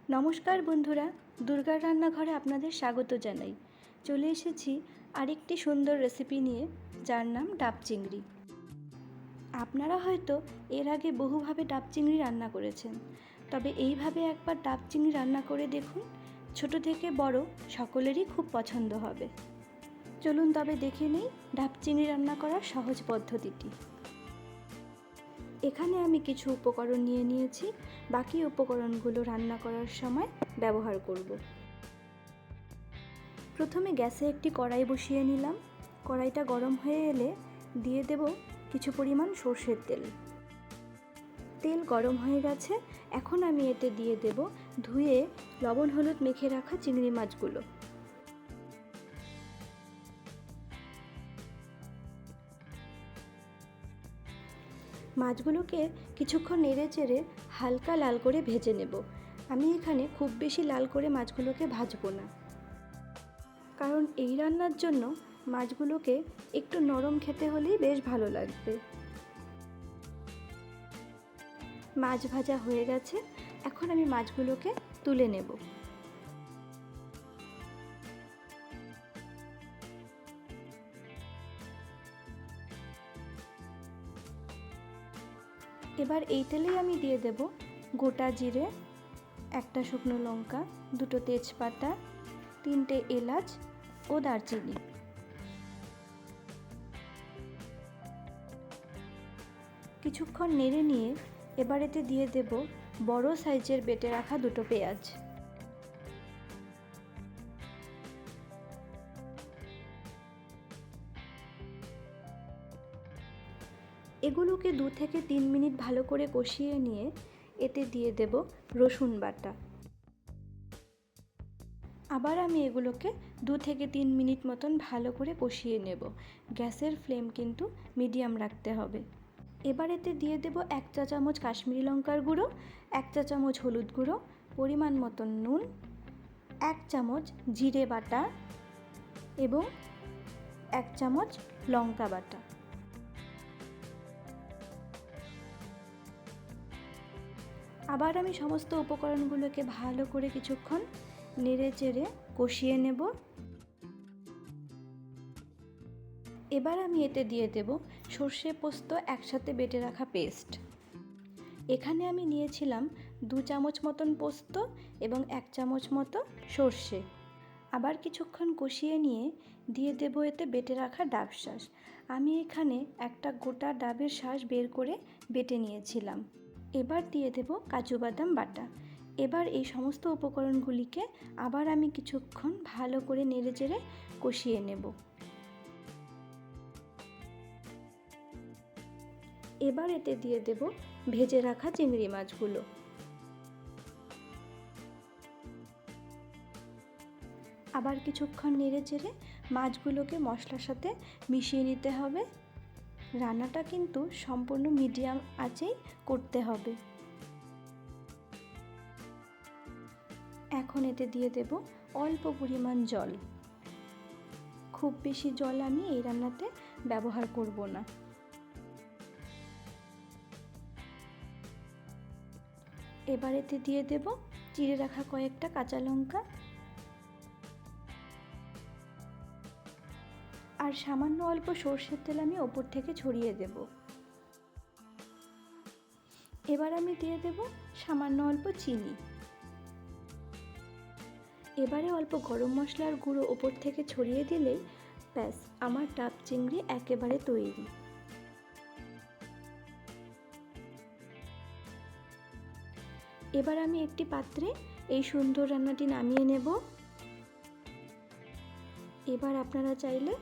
নমস্কার বন্ধুরা, দুর্গার রান্নাঘরে আপনাদের স্বাগত জানাই। চলে এসেছি আরেকটি সুন্দর রেসিপি নিয়ে, যার নাম ডাব চিংড়ি। আপনারা হয়তো এর আগে বহুভাবে ডাব চিংড়ি রান্না করেছেন, তবে এইভাবে একবার ডাব চিংড়ি রান্না করে দেখুন। ছোট থেকে বড় সকলেরই খুব পছন্দ হবে। চলুন তবে দেখে নিই ডাব চিংড়ি রান্না করার সহজ পদ্ধতিটি। এখানে আমি কিছু উপকরণ নিয়ে নিয়েছি, বাকি উপকরণগুলো রান্না করার সময় ব্যবহার করব। প্রথমে গ্যাসে একটি কড়াই বসিয়ে নিলাম। কড়াইটা গরম হয়ে এলে দিয়ে দেব কিছু পরিমাণ সর্ষের তেল। তেল গরম হয়ে গেছে, এখন আমি এতে দিয়ে দেব ধুয়ে লবণ হলুদ মেখে রাখা চিংড়ি মাছগুলো। মাছগুলোকে কিছুক্ষণ নেড়ে চেড়ে হালকা লাল করে ভেজে নেব। আমি এখানে খুব বেশি লাল করে মাছগুলোকে ভাজবো না, কারণ এই রান্নার জন্য মাছগুলোকে একটু নরম খেতে হলেই বেশ ভালো লাগবে। মাছ ভাজা হয়ে গেছে, এখন আমি মাছগুলোকে তুলে নেব। এবার এই তেলেই আমি দিয়ে দেব গোটা জিরে, একটা শুকনো লঙ্কা, দুটো তেজপাতা, তিনটে এলাচ ও দারচিনি। কিছুক্ষণ নেড়ে নিয়ে এবার এতে দিয়ে দেব বড় সাইজের বেটে রাখা দুটো পেঁয়াজ। এগুলোকে 2 থেকে 3 মিনিট ভালো করে কষিয়ে নিয়ে এতে দিয়ে দেব রসুন বাটা। আবার আমি এগুলোকে 2 থেকে 3 মিনিট মতন ভালো করে কষিয়ে নেব। গ্যাসের ফ্লেম কিন্তু মিডিয়াম রাখতে হবে। এবার এতে দিয়ে দেব 1 চা চামচ কাশ্মীরি লঙ্কার গুঁড়ো, 1 চা চামচ হলুদ গুঁড়ো, পরিমাণ মতন নুন, 1 চামচ জিরে বাটা এবং 1 চামচ লঙ্কা বাটা। আবার আমি সমস্ত উপকরণগুলোকে ভালো করে কিছুক্ষণ নেড়ে চেড়ে কষিয়ে নেব। এবার আমি এতে দিয়ে দেব সর্ষে পোস্ত একসাথে বেটে রাখা পেস্ট। এখানে আমি নিয়েছিলাম 2 চামচ মতন পোস্ত এবং 1 চামচ মতো সর্ষে। আবার কিছুক্ষণ কষিয়ে নিয়ে দিয়ে দেব এতে বেটে রাখা ডাব শাঁস। আমি এখানে একটা গোটা ডাবের শাঁস বের করে বেটে নিয়েছিলাম। এবার দিয়ে দেব কাজু বাদাম বাটা। এবার এই সমস্ত উপকরণগুলিকে আবার আমি কিছুক্ষণ ভালো করে নেড়েচেড়ে কষিয়ে নেব। এবার এতে দিয়ে দেব ভেজে রাখা চিংড়ি মাছগুলো। আবার কিছুক্ষণ নেড়েচেড়ে মাছগুলোকে মশলার সাথে মিশিয়ে নিতে হবে। রান্নাটা কিন্তু সম্পূর্ণ মিডিয়াম আঁচেই করতে হবে। এখন এতে দিয়ে দেব অল্প পরিমাণ জল। খুব বেশি জল আমি এই রান্নাতে ব্যবহার করব না। এবার এতে দিয়ে দেব চিড়ে রাখা কয়েকটা কাঁচা লঙ্কা আর সামান্য অল্প সর্ষের তেল আমি ওপর থেকে ছড়িয়ে দেব। এবার আমি দিয়ে দেব সামান্য অল্প চিনি। এবারে অল্প গরম মশলার গুঁড়ো ওপর থেকে ছড়িয়ে দিলেই ব্যাস আমার ডাব চিংড়ি একেবারে তৈরি। এবার আমি একটি পাত্রে এই সুন্দর রান্নাটি নামিয়ে নেব। এবার আপনারা চাইলে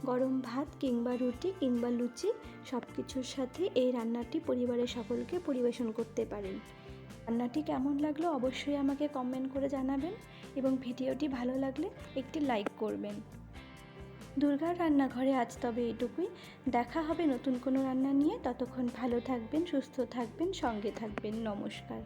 গরম ভাত কিংবা রুটি কিংবা লুচি সব কিছুর সাথে এই রান্নাটি পরিবারের সকলকে পরিবেশন করতে পারেন। রান্নাটি কেমন লাগলো অবশ্যই আমাকে কমেন্ট করে জানাবেন এবং ভিডিওটি ভালো লাগলে একটি লাইক করবেন। দুর্গার রান্নাঘরে আজ তবে এইটুকুই। দেখা হবে নতুন কোনো রান্না নিয়ে। ততক্ষণ ভালো থাকবেন, সুস্থ থাকবেন, সঙ্গে থাকবেন। নমস্কার।